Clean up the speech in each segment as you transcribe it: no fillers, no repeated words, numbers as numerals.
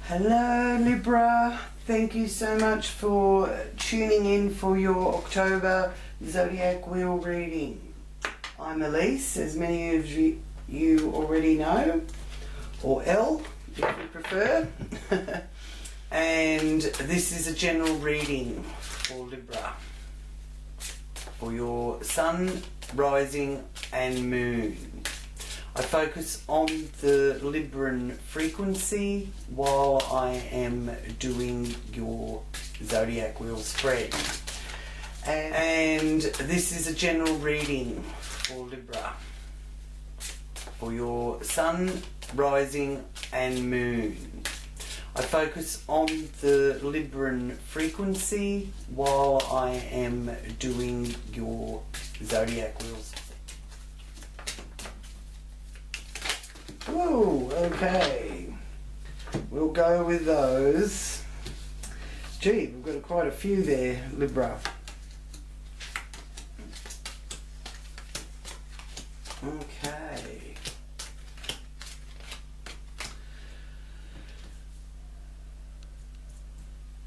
Hello Libra, thank you so much for tuning in for your October Zodiac Wheel reading. I'm Elise, as many of you already know, or L if you prefer. And this is a general reading for Libra, for your Sun, Rising and Moon. I focus on the Libran frequency while I am doing your Zodiac Wheel spread. And this is a general reading for Libra, for your Sun, Rising and Moon. I focus on the Libran frequency while I am doing your Zodiac Wheel spread. Whoa, okay. We'll go with those. Gee, we've got quite a few there, Libra. Okay.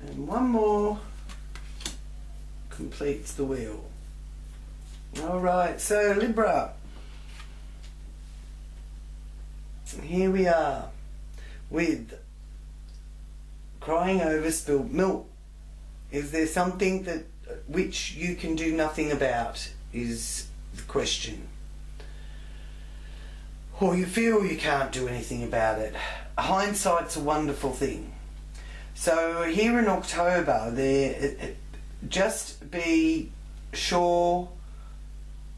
And one more completes the wheel. Alright, so Libra. Here we are with crying over spilled milk. Is there something that which you can do nothing about, is the question. Or you feel you can't do anything about it. Hindsight's a wonderful thing. So here in October, just be sure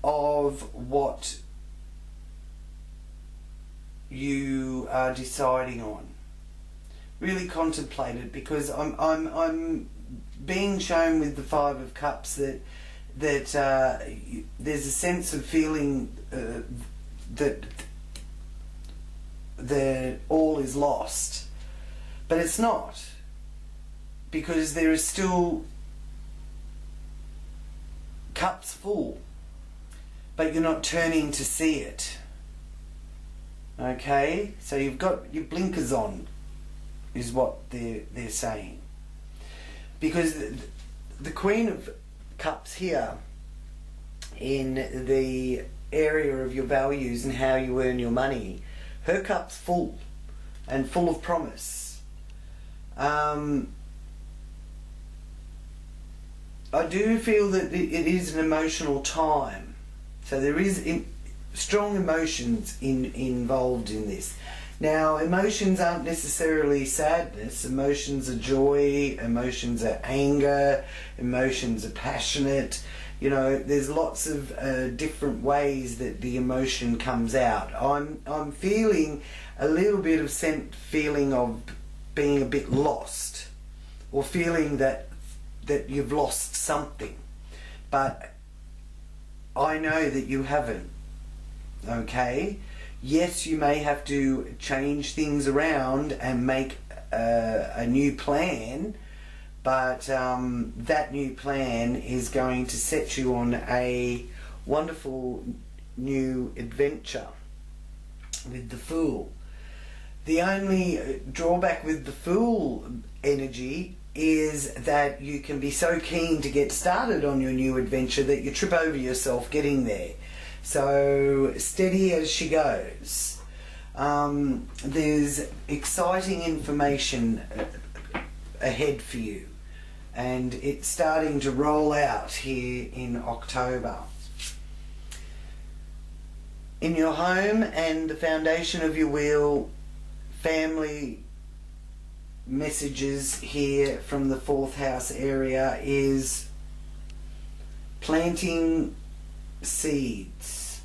of what you are deciding on. Really contemplate it, because I'm being shown with the Five of Cups that there's a sense of feeling that all is lost, but it's not, because there is still cups full, but you're not turning to see it. Okay, so you've got your blinkers on, is what they're saying, because the Queen of Cups here, in the area of your values and how you earn your money, her cup's full and full of promise. I do feel that it is an emotional time, so there is strong emotions involved in this. Now, emotions aren't necessarily sadness. Emotions are joy, emotions are anger, emotions are passionate. You know, there's lots of different ways that the emotion comes out. I'm feeling a little bit of feeling of being a bit lost, or feeling that you've lost something, but I know that you haven't. Okay, yes, you may have to change things around and make a new plan, but that new plan is going to set you on a wonderful new adventure with the Fool. The only drawback with the Fool energy is that you can be so keen to get started on your new adventure that you trip over yourself getting there. So steady as she goes. There's exciting information ahead for you, and it's starting to roll out here in October. In your home and the foundation of your wheel, family messages here from the 4th house area is planting seeds.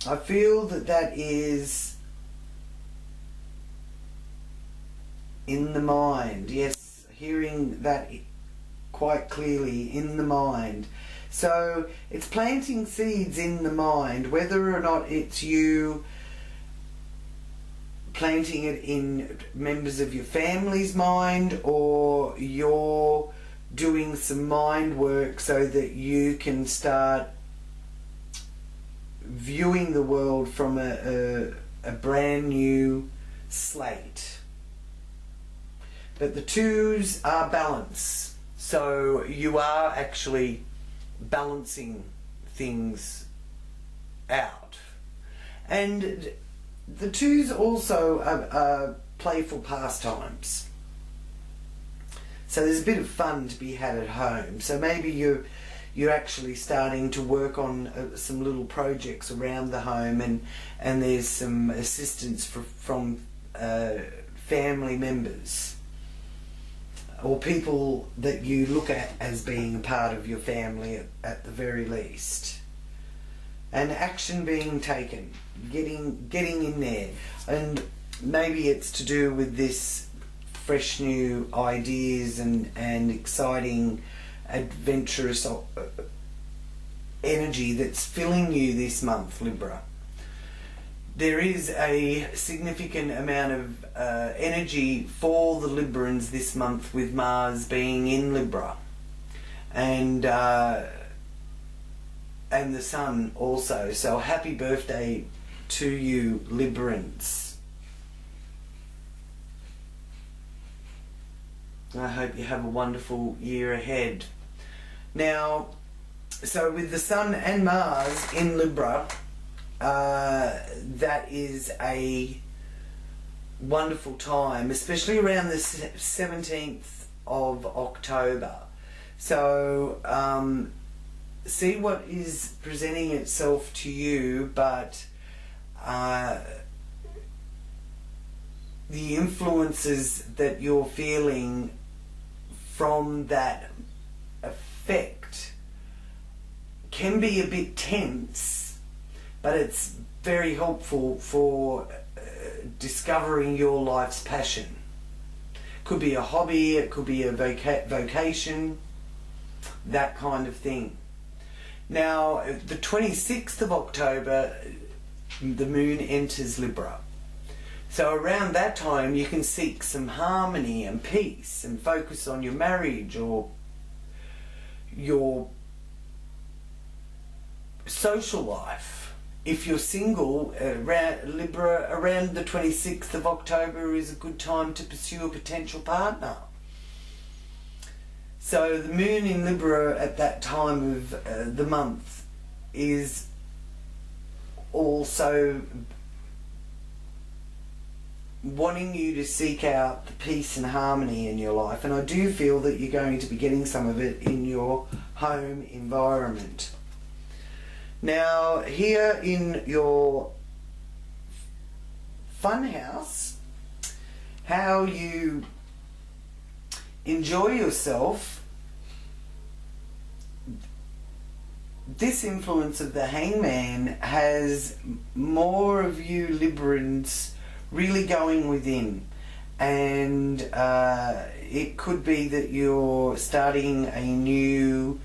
I feel that is in the mind. Yes, hearing that quite clearly, in the mind. So it's planting seeds in the mind, whether or not it's you planting it in members of your family's mind, or you're doing some mind work so that you can start viewing the world from a a brand new slate. But the twos are balance. So you are actually balancing things out. And the twos also are playful pastimes. So there's a bit of fun to be had at home. So maybe you're actually starting to work on some little projects around the home, and there's some assistance from family members or people that you look at as being a part of your family at the very least. And action being taken, getting in there. And maybe it's to do with this fresh new ideas and exciting adventurous energy that's filling you this month, Libra. There is a significant amount of energy for the Librans this month, with Mars being in Libra, and the Sun also. So happy birthday to you, Librans. I hope you have a wonderful year ahead. Now, so with the Sun and Mars in Libra, that is a wonderful time, especially around the 17th of October. So see what is presenting itself to you, but the influences that you're feeling from that effect can be a bit tense, but it's very helpful for discovering your life's passion. Could be a hobby, it could be a vocation, that kind of thing. Now, the 26th of October, the moon enters Libra. So around that time you can seek some harmony and peace and focus on your marriage or your social life. If you're single, Libra, around the 26th of October is a good time to pursue a potential partner. So the moon in Libra at that time of the month is also wanting you to seek out the peace and harmony in your life, and I do feel that you're going to be getting some of it in your home environment. Now, here in your fun house, how you enjoy yourself, this influence of the Hangman has more of you Librans really going within, and it could be that you're starting a new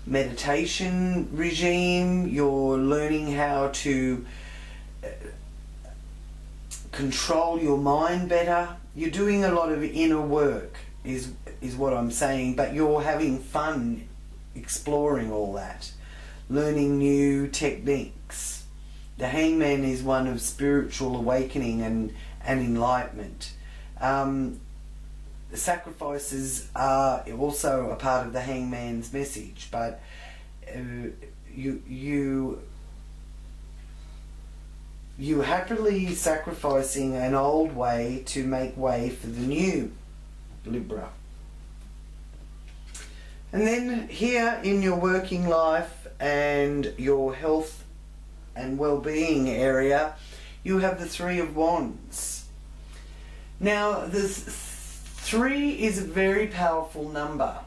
meditation regime, you're learning how to control your mind better, you're doing a lot of inner work is what I'm saying, but you're having fun exploring all that, learning new techniques. The Hangman is one of spiritual awakening and enlightenment. Sacrifices are also a part of the Hangman's message, but you happily sacrificing an old way to make way for the new, Libra. And then here in your working life and your health and well-being area, you have the Three of Wands. Now, the 3 is a very powerful number.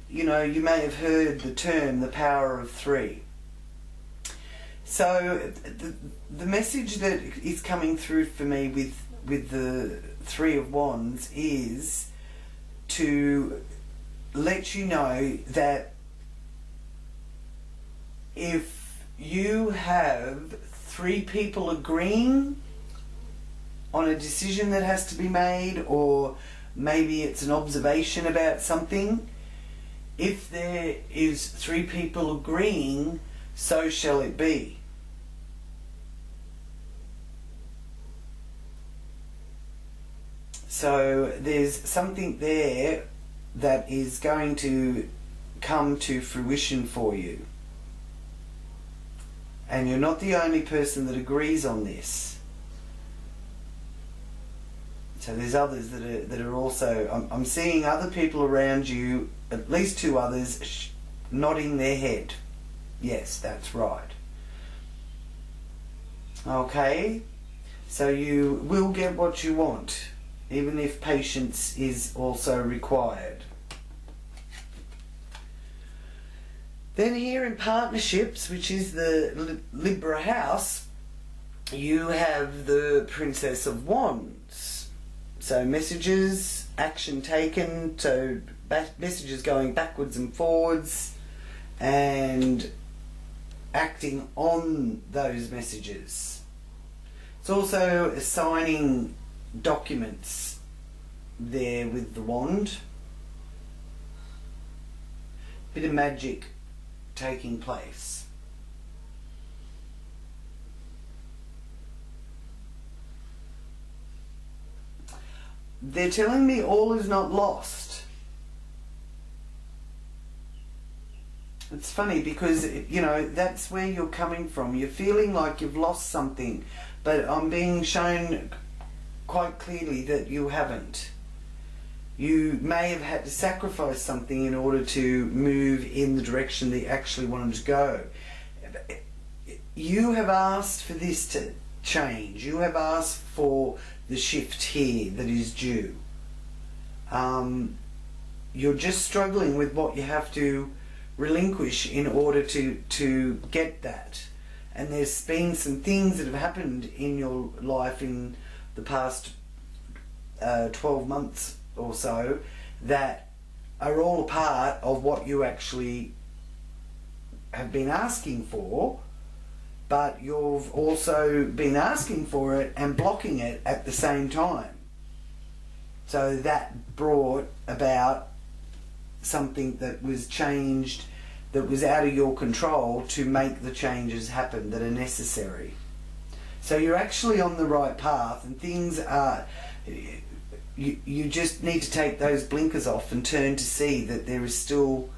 You know, you may have heard the term, the power of 3. So the message that is coming through for me with the Three of Wands is to let you know that if you have 3 people agreeing on a decision that has to be made, or maybe it's an observation about something, if there is 3 people agreeing, so shall it be. So there's something there that is going to come to fruition for you. And you're not the only person that agrees on this. So there's others that are also, I'm seeing other people around you, at least two others, nodding their head. Yes, that's right. Okay, so you will get what you want, even if patience is also required. Then here in partnerships, which is the Libra house, you have the Princess of Wands. So messages, action taken, so messages going backwards and forwards, and acting on those messages. It's also signing documents there with the wand. Bit of magic taking place. They're telling me all is not lost. It's funny because, you know, that's where you're coming from. You're feeling like you've lost something, but I'm being shown quite clearly that you haven't. You may have had to sacrifice something in order to move in the direction that you actually wanted to go. You have asked for this to change. You have asked for the shift here that is due. You're just struggling with what you have to relinquish in order to get that. And there's been some things that have happened in your life in the past 12 months or so that are all a part of what you actually have been asking for, but you've also been asking for it and blocking it at the same time. So that brought about something that was changed, that was out of your control, to make the changes happen that are necessary. So you're actually on the right path, and things are, you just need to take those blinkers off and turn to see that there is still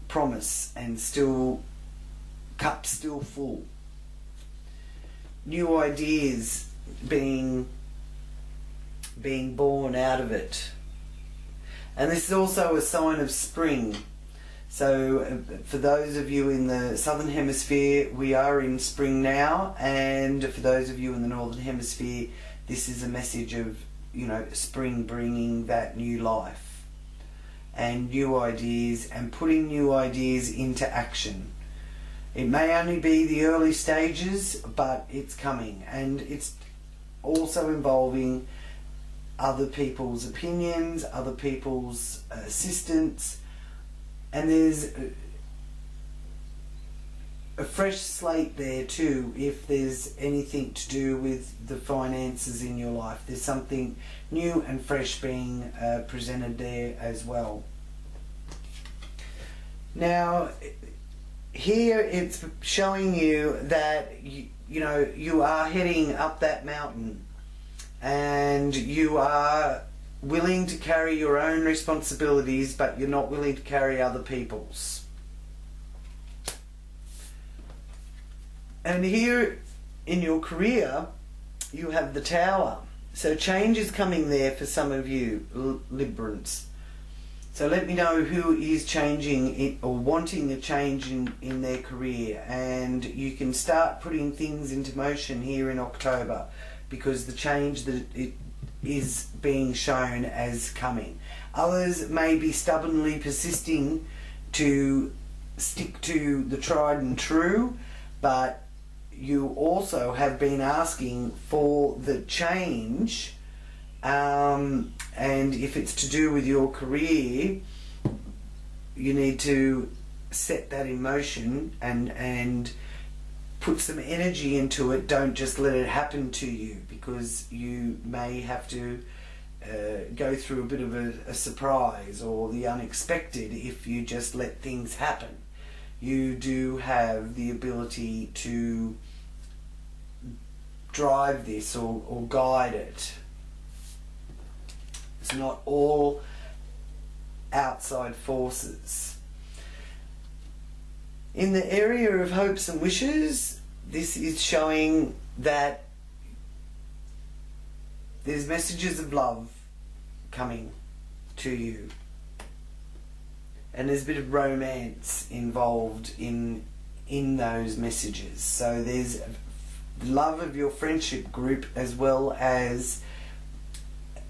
promise and still cup still full. New ideas being born out of it. And this is also a sign of spring. So for those of you in the southern hemisphere, we are in spring now, and for those of you in the northern hemisphere, this is a message of, you know, spring bringing that new life and new ideas and putting new ideas into action. It may only be the early stages, but it's coming, and it's also involving other people's opinions, other people's assistance, and there's a fresh slate there too if there's anything to do with the finances in your life. There's something new and fresh being presented there as well. Now here it's showing you that you know you are heading up that mountain, and you are willing to carry your own responsibilities, but you're not willing to carry other people's. And here in your career you have the Tower. So change is coming there for some of you Librans. So let me know who is changing it or wanting a change in their career, and you can start putting things into motion here in October, because the change that it is being shown as coming. Others may be stubbornly persisting to stick to the tried and true, but you also have been asking for the change, and if it's to do with your career, you need to set that in motion and put some energy into it. Don't just let it happen to you, because you may have to go through a bit of a surprise or the unexpected if you just let things happen. You do have the ability to drive this or guide it. It's not all outside forces. In the area of hopes and wishes, this is showing that there's messages of love coming to you. And there's a bit of romance involved in those messages. So there's love of your friendship group as well as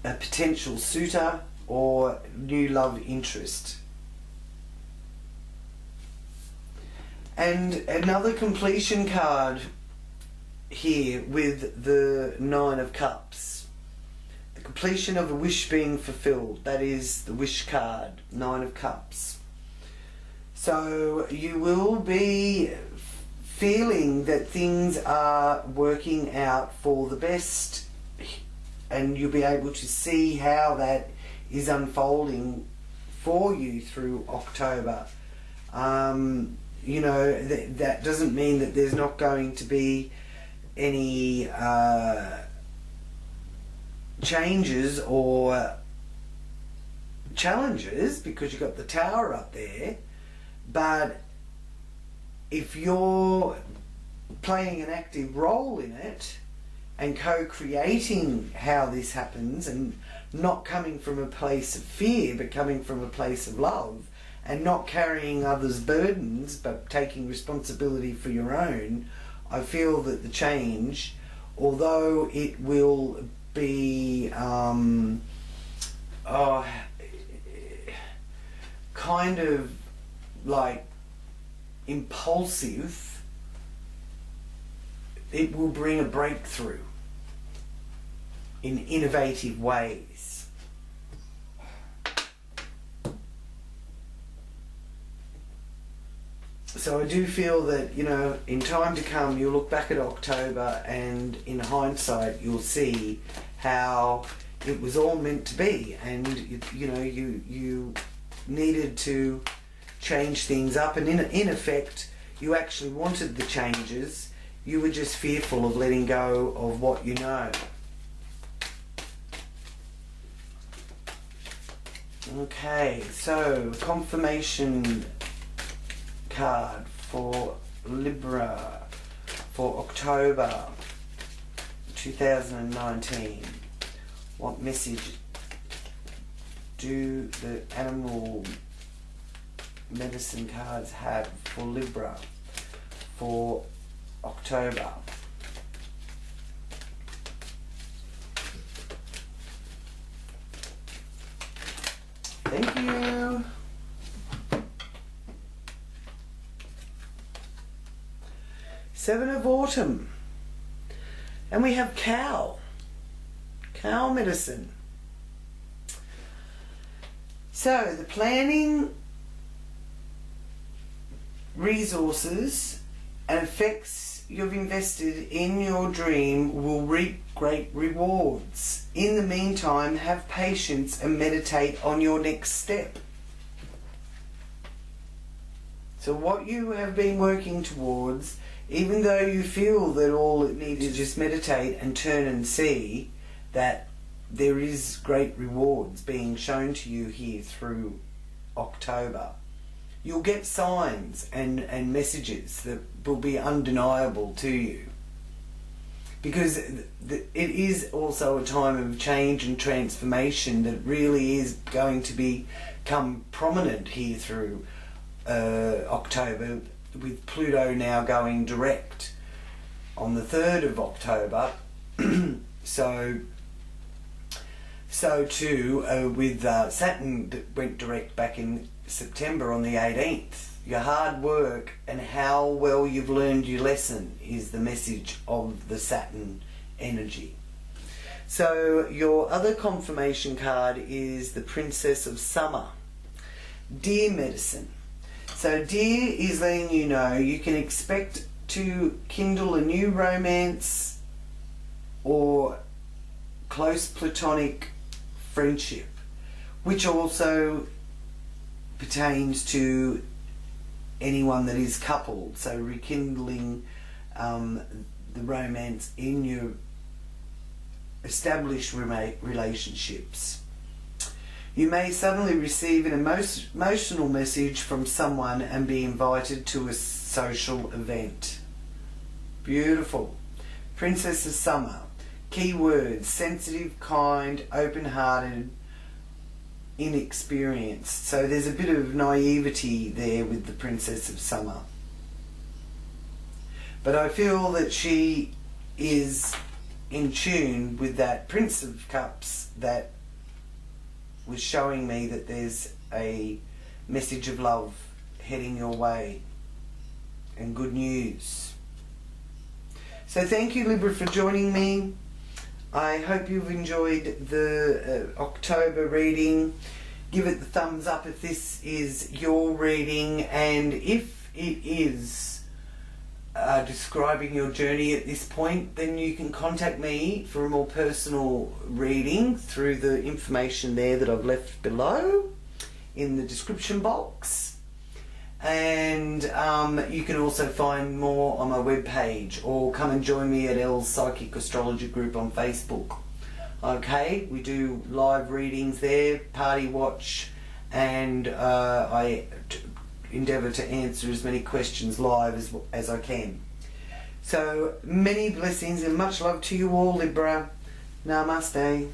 a potential suitor or new love interest. And another completion card here with the Nine of Cups. The completion of a wish being fulfilled. That is the wish card, Nine of Cups. So you will be feeling that things are working out for the best, and you'll be able to see how that is unfolding for you through October. You know, that doesn't mean that there's not going to be any changes or challenges, because you've got the Tower up there. But if you're playing an active role in it and co-creating how this happens, and not coming from a place of fear but coming from a place of love, and not carrying others' burdens but taking responsibility for your own, I feel that the change, although it will be kind of like impulsive, it will bring a breakthrough in innovative ways. So I do feel that, you know, in time to come you'll look back at October and in hindsight you'll see how it was all meant to be, and you know, you needed to change things up, and in effect you actually wanted the changes. You were just fearful of letting go of what you know. Okay, so confirmation card for Libra for October 2019. What message do the animal medicine cards have for Libra for October? Thank you. Seven of Autumn. And we have cow medicine. So the planning, resources and effects you've invested in your dream will reap great rewards. In the meantime, have patience and meditate on your next step. So what you have been working towards, even though you feel that all it needs is just meditate and turn and see that there is great rewards being shown to you here through October, you'll get signs and messages that will be undeniable to you. Because it is also a time of change and transformation that really is going to become prominent here through October, with Pluto now going direct on the 3rd of October. So too with Saturn that went direct back in September on the 18th. Your hard work and how well you've learned your lesson is the message of the Saturn energy. So your other confirmation card is the Princess of Summer. Deer medicine. So Deer is letting you know you can expect to kindle a new romance or close platonic friendship, which also pertains to anyone that is coupled. So rekindling the romance in your established relationships. You may suddenly receive an emotional message from someone and be invited to a social event. Beautiful. Princess of Summer. Key words: sensitive, kind, open-hearted, inexperienced. So there's a bit of naivety there with the Princess of Summer. But I feel that she is in tune with that Prince of Cups that was showing me that there's a message of love heading your way and good news. So thank you, Libra, for joining me. I hope you've enjoyed the October reading. Give it the thumbs up if this is your reading, and if it is describing your journey at this point, then you can contact me for a more personal reading through the information there that I've left below in the description box. And you can also find more on my webpage, or come and join me at Elle's Psychic Astrology group on Facebook. Okay, we do live readings there, party watch, and I endeavour to answer as many questions live as I can. So many blessings and much love to you all, Libra. Namaste.